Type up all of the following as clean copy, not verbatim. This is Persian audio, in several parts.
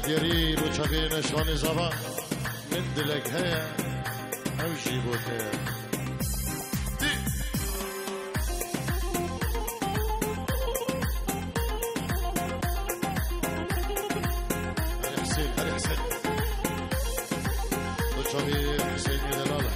دیری رو چاقی نشوان زبان من دلک هیا او جیبوته هر حسین رو چاقی حسین دلاله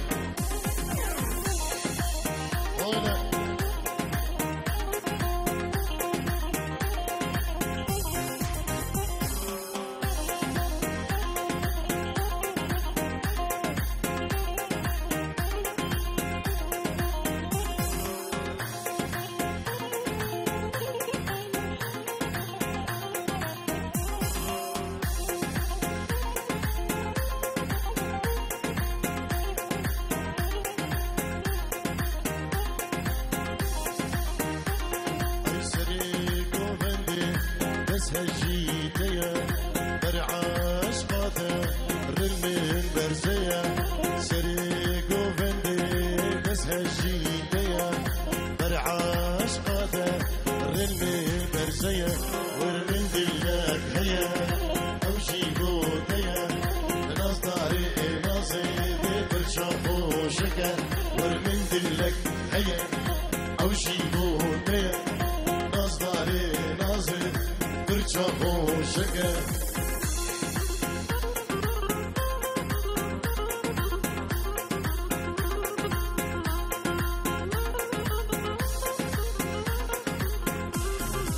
هجيتيا برعاش قاته رلمين برزيا سريقو فندي بس هجيتيا برعاش قاته رلمين برزيا ورمين دلك هيا او جيبوتيا ناس طاري ناصي دي برشاقو شكا ورمين دلك هيا او جيبوتيا ناس طاري ناصي برشاقو شكا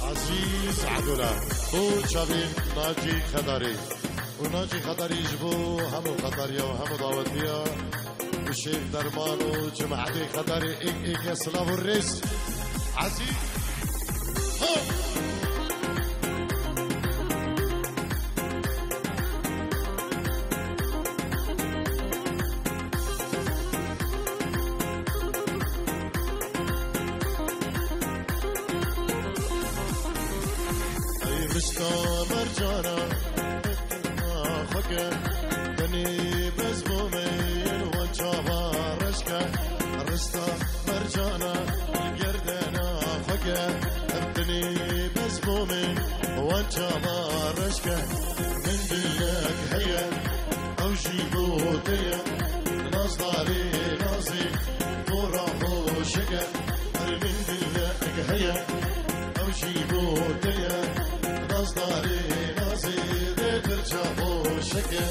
عزيز عدولا بو شابين ناجي خداري وناجي خداري يجبو همو خداريا وهمو دعوتيا وشيخ درمان وجماعتي خداري ايك سلاف الرئيس عزيز مشتا مرجانا خكا دني بزبومين وانشابا رشكا رشتا مرجانا القردنا خكا دني بزبومين وانشابا رشكا من دلك هيا او جيبوتيا ناس داري ناسي وراحو شكا من دلك هيا او جيبوتيا ناصداري ناصيدي ترجعو شكل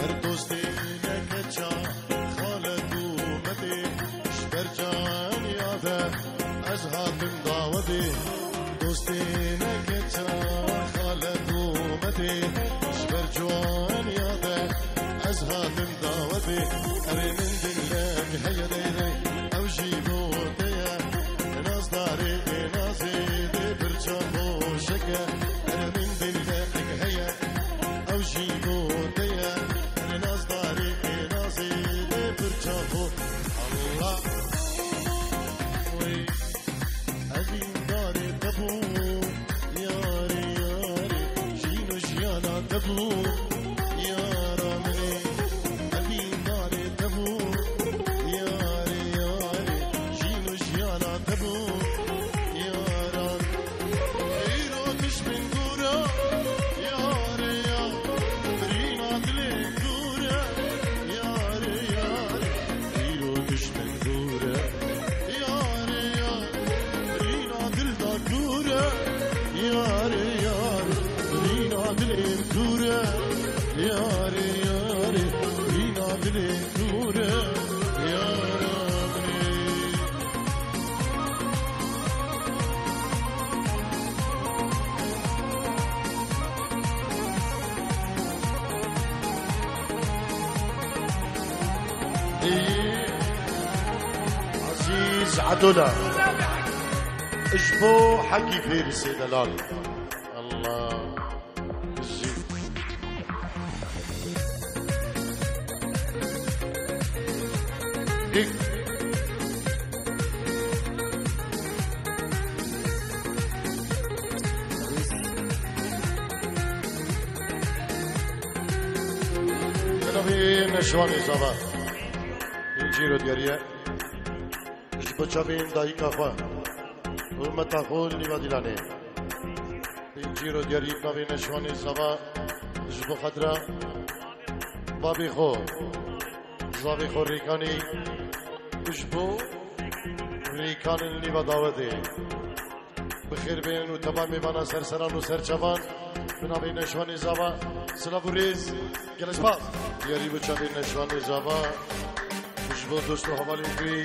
اردوستي نكتشا خالدو مدي شبرجان ياذا ازهات مداودي دوستي نكتشا خالدو مدي شبرجان ياذا ازهات مداودي اري من دلك هيا ديدي او جيبوتيا ناصداري ناصيدي برشاقو شكا انا من دلك هيا او جيبوتيا ناصداري ناصيدي برشاقو الله وي ازين داري تبو ياري ياري جينو جيانا تبو يا رامي ازين داري تبو ياري ياري جينو جيانا تبو عزيز عدولا اشبو حكي فارس دلال الله هيك نبي نشواني صباح الجيرو دياريا اشبو شابين دايكا خوا والمتاخول نبادلانه بنجيرو دياري ناوي نشواني سبا جبو خدرا بابي خو زابي خو ريكاني جبو ريكان اللي بداوته بخير بين وتمام بنا سرسران وسرچوان بناوي نشواني زبا سلافوريز جلس باز دياري بچاوي نشواني زبا جبو دوستو حوالي کوي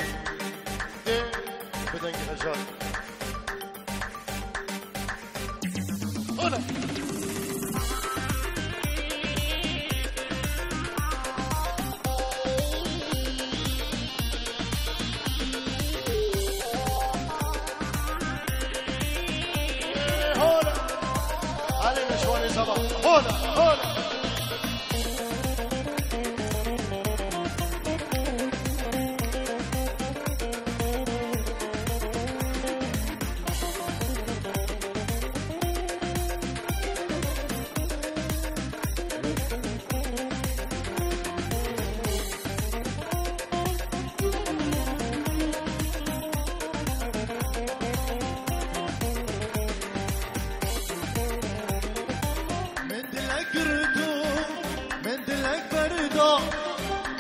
بدنگ حجار هنا علينا شواني صباح هنا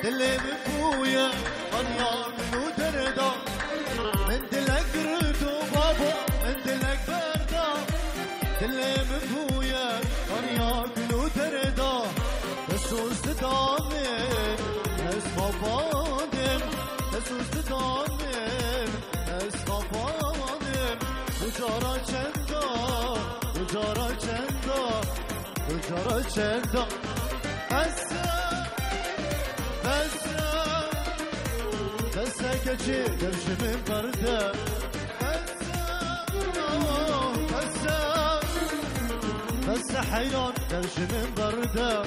دلي بفويا طنيا منو دردا من دلك ردو بابا من دلك بردا دلي بفويا طنيا منو دردا بسوس تدامن اس بابادم بسوس تدامن اس بابادم بجارا چندا بجارا چندا بجارا چندا بس كشي درش من برده بس حيران درش من برده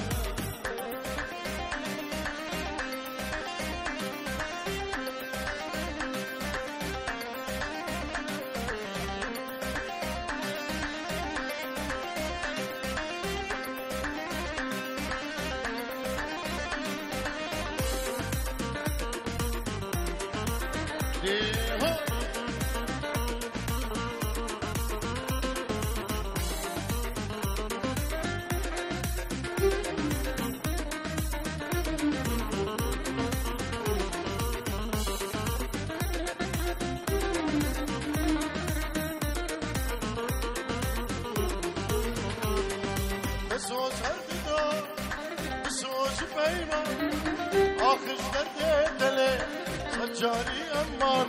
سجاري أمان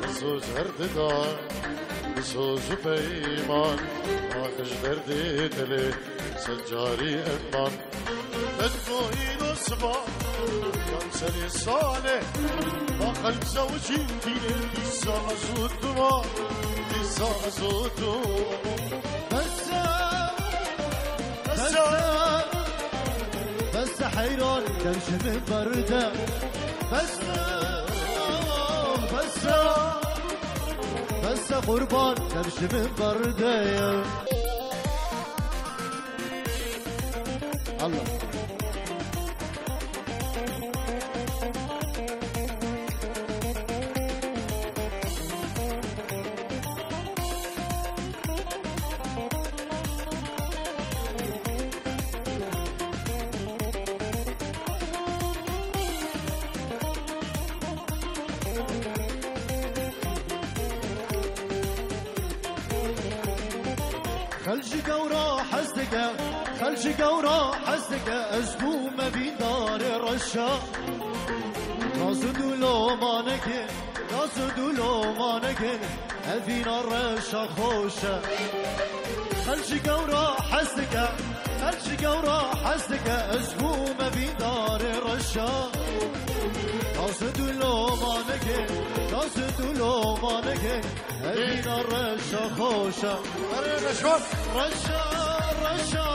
بسوز هرددار بسوز بيمان آخش دردي دلي سجاري أمان تدقوين الصباح كمسلي صالح وقلب زوجين ديني لسا أزودوا لسا أزودوا بس حيران درش من برده بس قربان درش من برده الله خلج قورا حزدك خلج قورا حزدك أزبو ما بيدار رشا نازدو لو مانك نازدو لو مانك أفينا الرشا خوشة خلج قورا حزدك خلج قورا حزدك أزبو ما بيدار رشا نازدو لو مانك نازدو لو مانك أفينا الرشا خوشة رشا رشا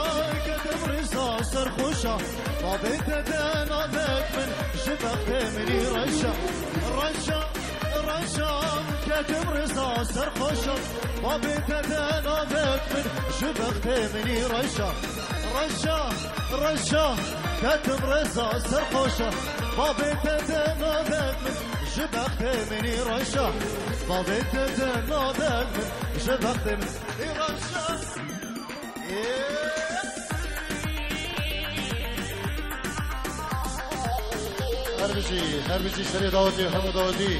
كتب رزا سرخوشة ما بيت نادك من شبك مني رشا رشا رشا كتب رزا سرخوشة ما بيت نادك من شبك مني رشا رشا رشا كتب رزا سرخوشة ما بيت نادك من جبخت مني رشا بابت تنادم جبخت مني رشا هربجي سري داودي همو داودي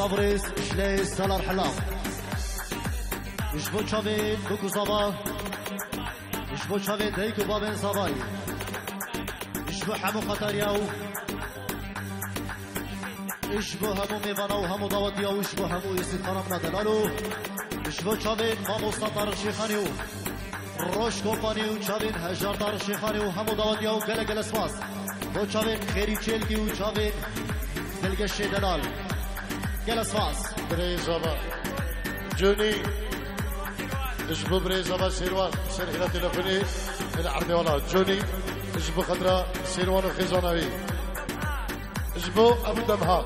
لابريس شليس سالار حلاق اشبو چاوید بکو زبا اشبو چاوید دیکو بابن زبایی اشبو همو خطریاو اشبو همو میواناو همو داودیاو اشبو همو استخارم ندلالو اشبو چاوید مامو سطر شیخانیو روش کوپانیو چاوید هجار دار شیخانیو همو داودیاو گل گل سپاس بو چاوید خیری چلگیو چاوید دلگش دلال گل سپاس بريزابا جوني اجبو بريزابا سيروان سير الى تلفوني العرض والله جوني اجبو خضراء سيروان وخيزانوي اجبو ابو دمها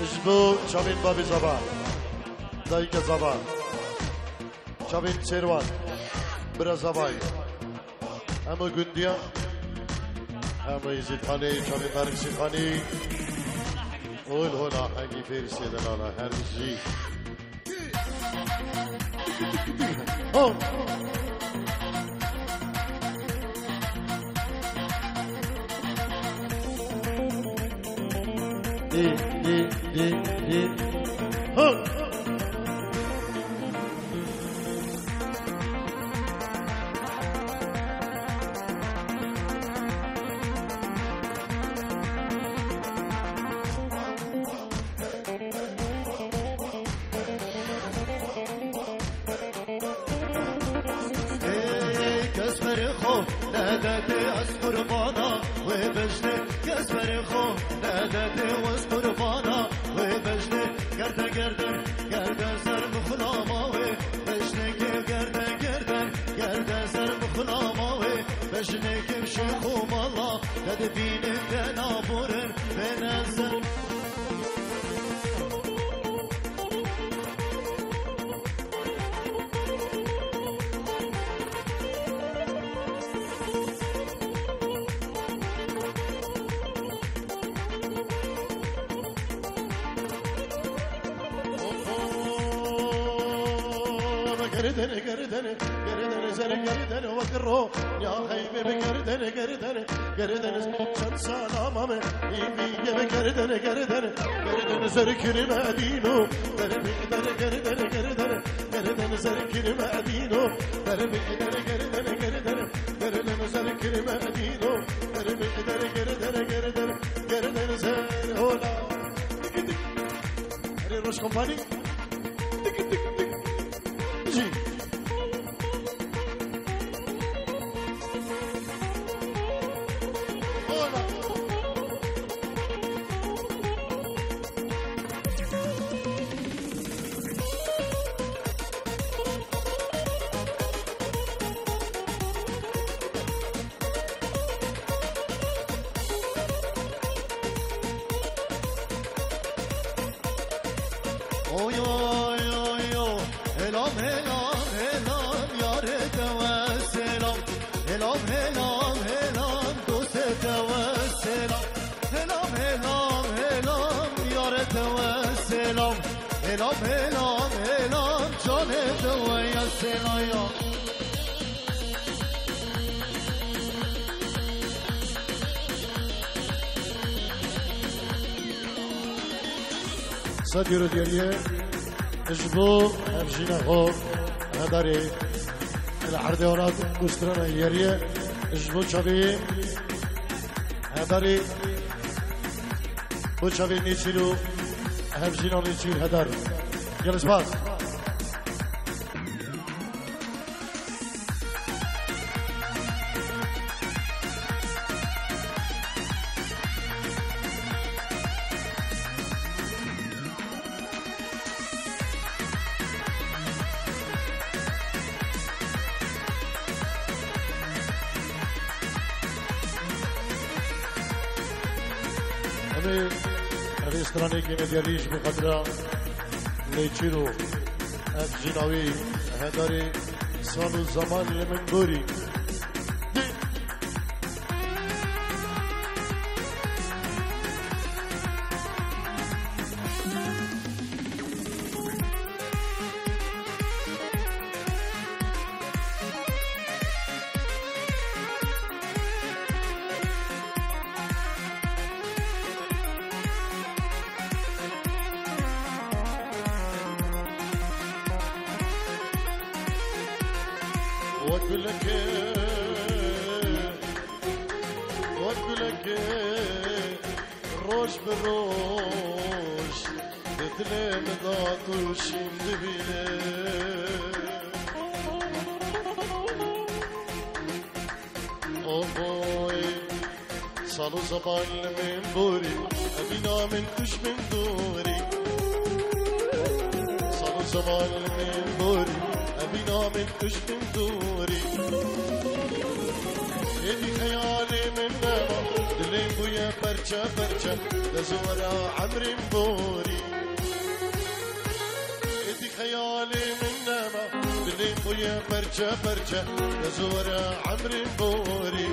اجبو شابين بابي زبا دايك زبا شابين سيروان برا زباي همو گندیا همو یزید خانی چاوی برکسی خانی اول هولا هنگی فیرسی دلالا هرزی نادت أذكر بانا وبجني كسر خو نادت واذكر بانا وبجني قردا قردا قردا سر بخلاما وبجني قردا قردا قردا سر بخلاما وبجني كمشي خوم الله تدبين تنابور بنزل قردن زر قردن وقرو يا خيبي قردن شن سلامة يبي قردن زر كريم دينو قردن زر كريم دينو قردن زر كريم دينو قردن زر هولا روش كومباني صديرو ديالي اجبو امشينا خو هداري العرض وراد مسترانا يريه اجبو شابي هداري بو شابي نيشيلو همشينا نيشيل هدار يلا سباس همه استرانه که ندیالیش بقدره لیچیرو افجیناوی هداری سال و زمان لمن دوری واقول لك روش بروش بدل مضاتوش دبيله اوبوي صالو زبان من بوري ابينا من كش من دوري صالو زبان من بوري ابينا من كش من دوري يدي خيالي من نما دلين بويا برشا برشا لزورا عمري مبوري يدي خيالي من نما دلين بويا برشا برشا لزورا عمري مبوري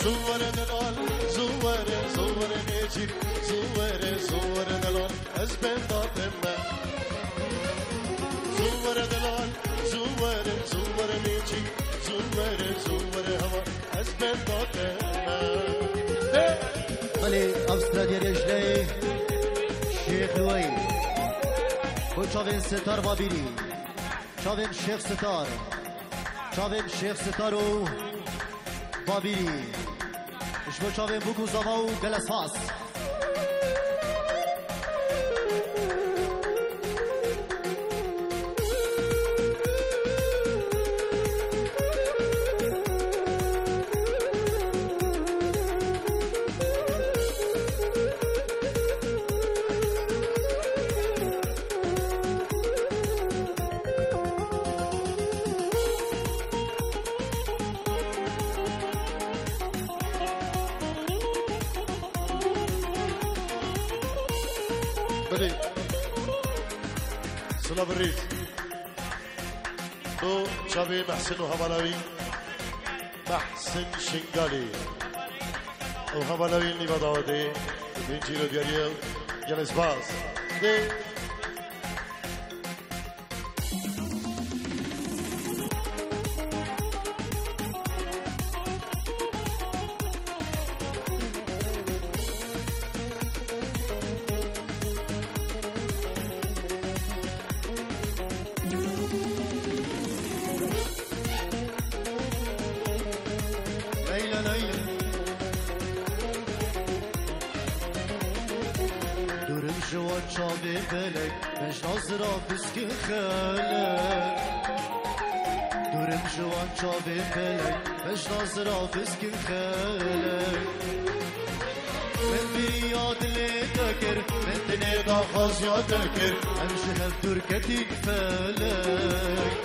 زور دلال زور نيجي زور دلال أزبن ضاطمة زور دلال زور نيجي زور هوا أزبن ضاطمة علي أستراليا رجلي شيخ لوي وشافين ستار بابيري شافين شيخ ستار شافين شيخ ستارو بابيري شبو شافين بوكو زماو جلس فاس بدي سلام الريس تو شابي محسن وهبلاوي محسن شنغالي وهبلاوي اللي بداودي بنجيرو دياريو جلس باس دي جوان شابي بلك مش نظرة بسكن خالك دورم جوان شابي بلك مش نظرة بسكن خالك من بياد اللي تكر من تنيدا خاص يا تكر امشي هفدور كتيك فالك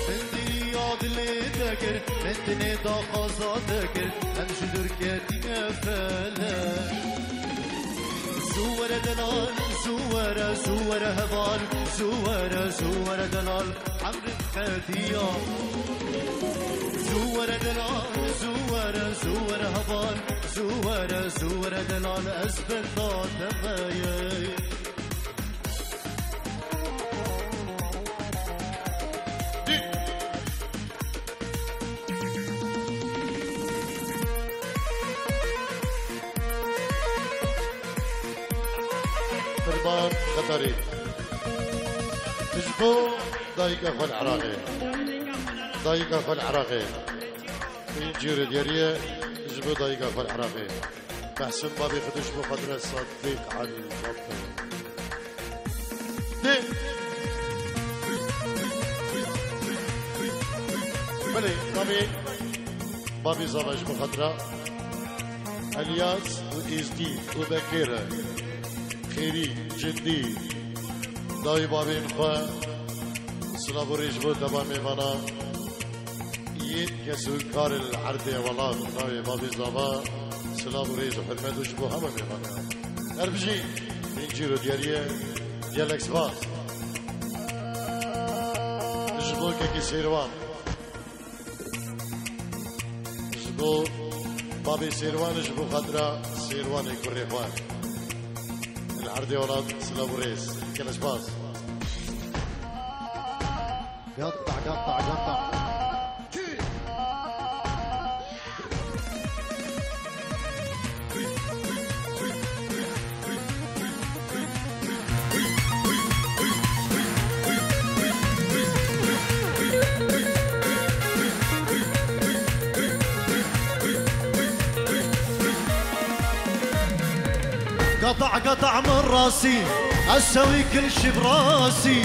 من بياد اللي تكر من تنيدا خاص يا تكر امشي دور كتيك فالك زور دلال زور هبال زور دلال عمر خديا زور دلال زور هبال زور دلال أسبن ضاد مايا قربان قطري تجبو دايقة في العراقي دايقة في العراقي ينجير ديارية تجبو دايقة في العراقي محسن بابي خدشبو قدر صديق على البطل بلي بابي زواج بخدرة الياس وإزدي وبكيرة خيري جدي داي بابين خوا سلابو ريجبو تبا ميوانا كسوكار العرض والله ناوي بابي زابا سلام وريز وحرمت وشبو همه ميمانا اربجي نيجيرو دياريه ديالكس باز جبو كي سيروان جبو بابي سيروان جبو خضرا سيروان يكون ريفان العرض والله سلام وريز كلاش باز قطع قطع قطع قطع قطع من راسي اسوي كل شي براسي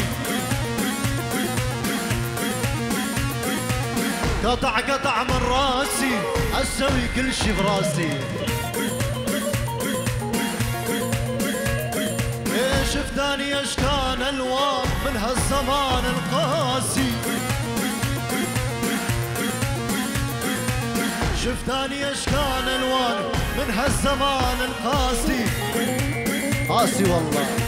قطع قطع من راسي اسوي كل شي براسي شفتاني اشكال الوان من هالزمان القاسي شفتاني اشكال الوان من هالزمان القاسي قاسي والله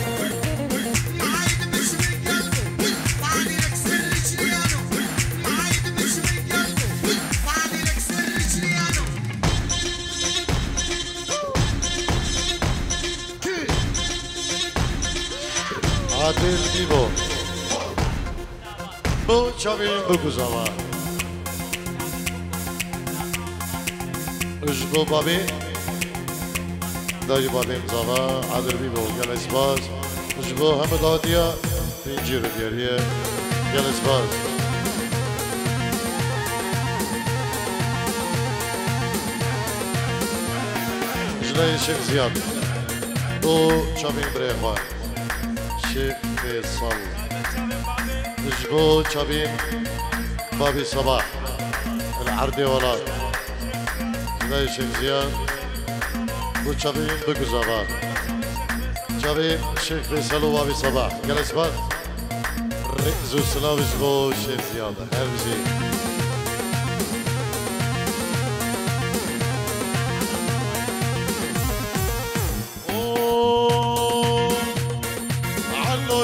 عادل بيبو بو چاوین بگوزاوا اجبو بابي داجي بابي مزاوا عادل بيبو جلس باز اجبو هم داديا تنجير دياريه جلس باز اجلاي شيخ زياد بو چاوین بريخوان شيخ فيصل اجبو چاوین بابي صباح العردي ولاد اجلاي شيخ زياد بو چاوین بگوزاوا چاوین شيخ فيصل و بابي صباح جلس باز رئيزو سلاوش بو شيخ زياد هر بزي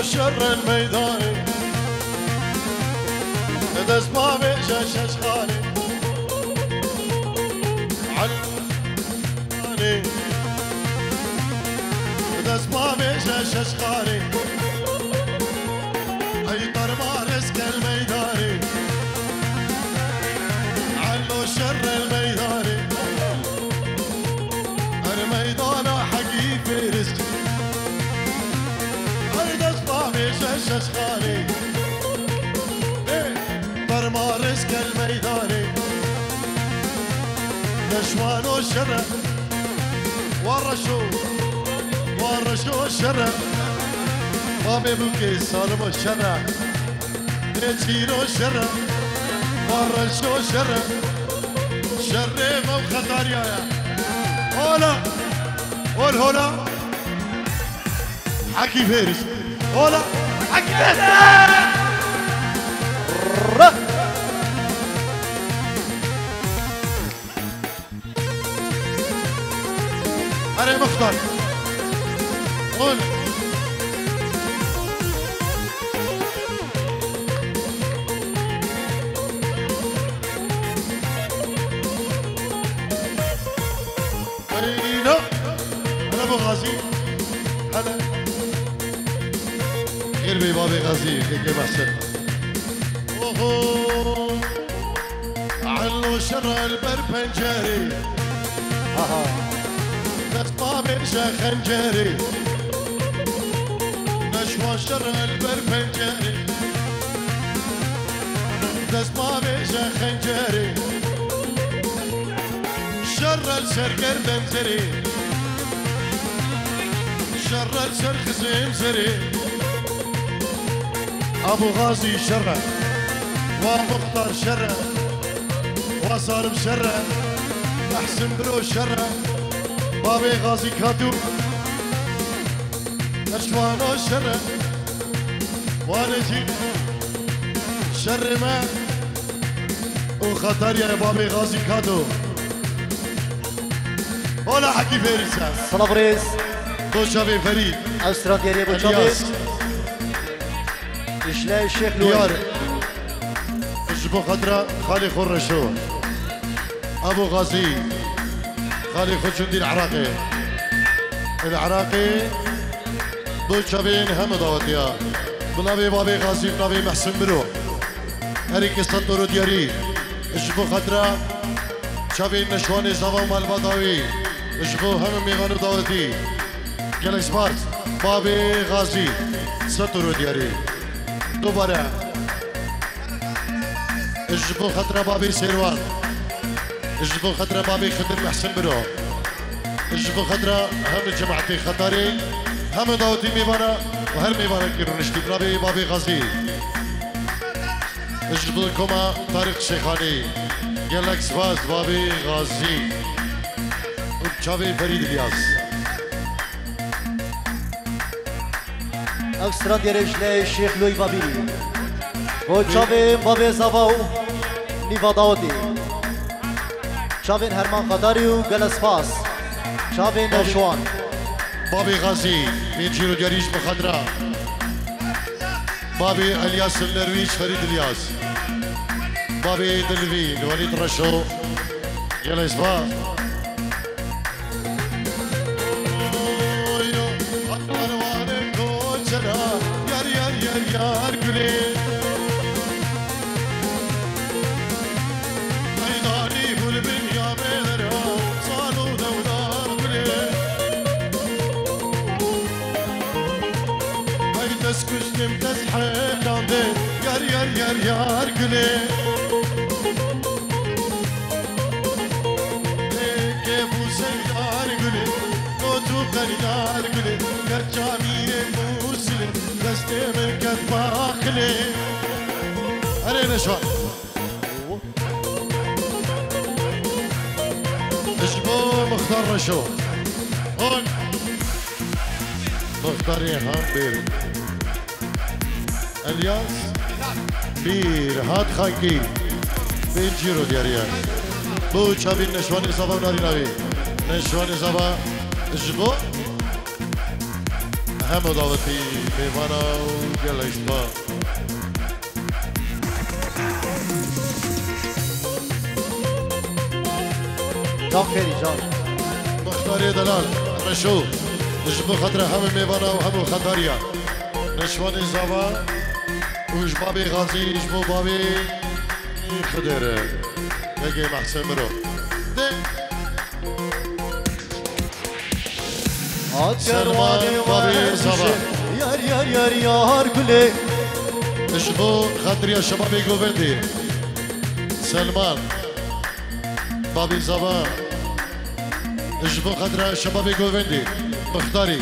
شر الميدان دز بابي شاش خالي علاني دز بابي شاش خالي اي طرمارس كالميداني علو شر الميداني الميدان حقي في رزقي شاش خالي برمارس كالميداني نشوان الشرع ورشو الشرع بابي بوكي صالم الشرع نتيرو الشرع ورشو الشرع شرم وخطاريا هولا قول هولا حكي فارس هولا حكي فارس أنا مختار قول أنا أبو غازي هلا غير بابي غازي كيف أحسن علو شر البربنجاري بابي خنجري نشوى شر البربنجاري دس بابي خنجري شر السرقر بنزري شر السرخ زمزري ابو غازي شر ومختار شر وصارم شر احسن برو شر بابي غازي كادو نشوانو شر ونجي شر ما وخطر يا بابي غازي كادو ولا حكي فارسة صلاة بريز بو شافي فريد استراتيجية بو شافي الياس إشلاء الشيخ لوي ديار جبو خطرة خالي خرشو أبو غازي خالي خجندي العراقي دو شافين هم داوتيا بنابي بابي غازي بنابي محسن برو هريك سطورو دياري جبو خطرة شافين نشواني زاوا مالباداوي جبو هم ميغانو داوتي جالك سبارت بابي غازي سطورو دياري دوباره جبو خطرة بابي سيروان جبو خطرة بابي خدر محسن برو جبو خطرة هم جماعتي خطري هم داوتي ميوانا وهر ميوانا كيرو نشتي بابي غازي جبو كوما طارق شيخاني جالك سباز بابي غازي وشافي فريد الياس استراتيجية إشلاء الشيخ لوي بابيلي بو شافي بابي زاواو نيفا داوتي شافين هرمان خطاري وجلس فاس شافين نشوان بابي غازي من جيرو دياريش بخضراء بابي الياس النرويج فريد الياس بابي دلفين وليد رشو يلا اسباب yar güle Aydani bulbin ya belera Sanu devdar güle Aydas küstüm tezhelandı Yar güle Eke bu seyyar güle Kotu karyar güle Gerçamine muslim دستي من كتفا خلي علينا شوي اشبو مختار رشو هون مختار يهان بير الياس بير هاد خاكي بين جيرو دياريان بو شابين نشواني زبا وناري ناوي نشواني زبا اشبو هم دعوتي ميوانا ويلا إشباع جان خيري جان مختاري دلال رشو نجبو خطرة هم ميوانا وهم خطاريا نشواني زاوا وجبابي غازي نجبو بابي خدر يجي محسن مرو سلمان بابي زبا يار كله اشبو خاطري شبابي جوفندي سلمان بابي زبا اشبو خاطر شبابي جوفندي مختاري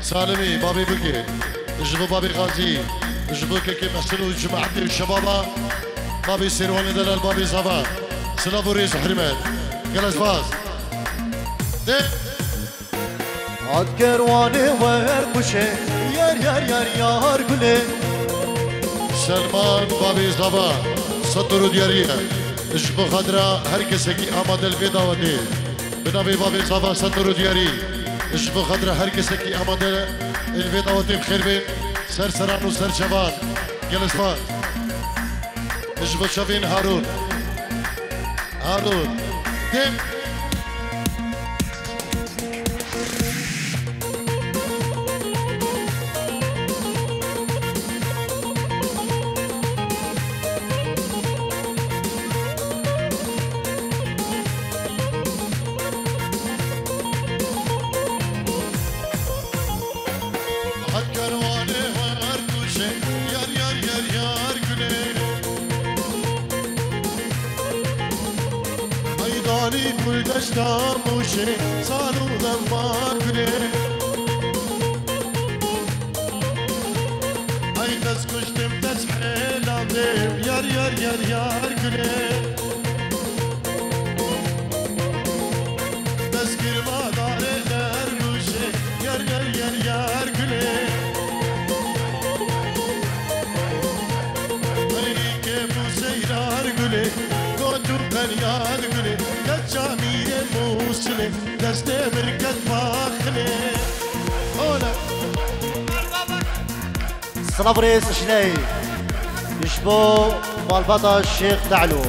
سالمي بابي بكي اشبو بابي غازي اشبو كيكي محسن وجماعتي والشبابه بابي سيرواني دلال بابي زبا سلافو ريس حرمات جلس باز عاد كرواني وهر كشه يار كله سلمان بابي زبا سطر دياريه اشبو خضراء هركس هكي آماد الفيدا ودي بنابي بابي زبا سطر دياري اشبو خضراء هركس هكي آماد الفيدا ودي بخير بين سر سران وسر شبان جلس فات اشبو شافين هارون دم كل دشتا موشي صاروا ذنبار كله اي تسكشتم تسحيل عظيم يار كله تذكر ما دار دروشي يار كله اي كيف سيرار كله مراد گلی کچامی موسلی دست مرکز باخلی اولا صلاة رئيس شناي يشبو مالباتا الشيخ دعلو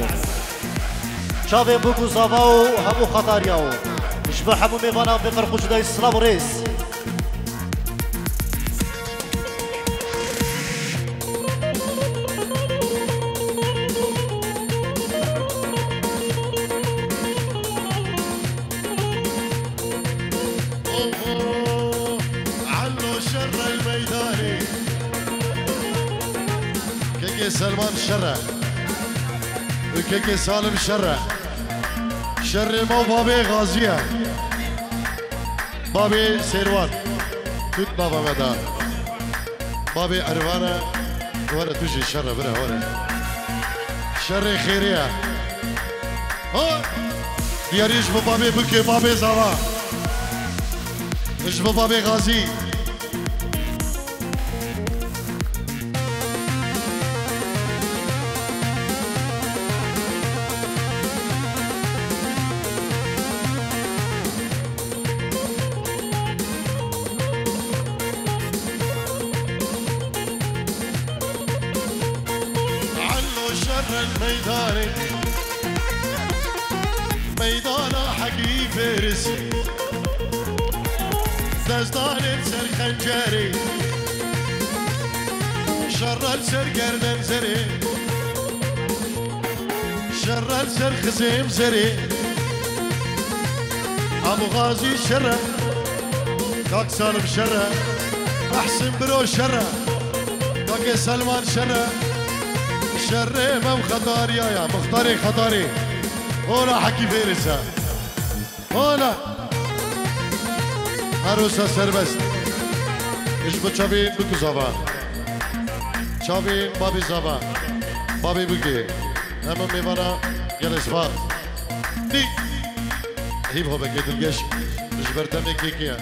شافي بوكو زافاو همو خطارياو يشبو حمو ميفانا بقرقو جداي صلاة رئيس سلمان شرع وكيكي سالم شرع شر مو بابي غازية بابي سيروان توت بابا مدار بابي عرفانة ورا توجي شر برا ورا شر خيرية ها دياريش بابي بكي بابي زوا مش بابي غازي الميداني ميدان حقي فارس دزدان سر خنجري شر السر قردن زري شر السر خزيم زري ابو غازي شر كاك سالم شر احسن برو شر كاك سلمان شر شر مم خطاري يا مختاري خطاري هولا حكي فيرسا هولا عروسة سربست ايش بتشابين بكو زبا شابين بابي زبا بابي بكي هم ميفانا جلس فات دي هيب هو بكيت الجيش مش برتمي كيكيا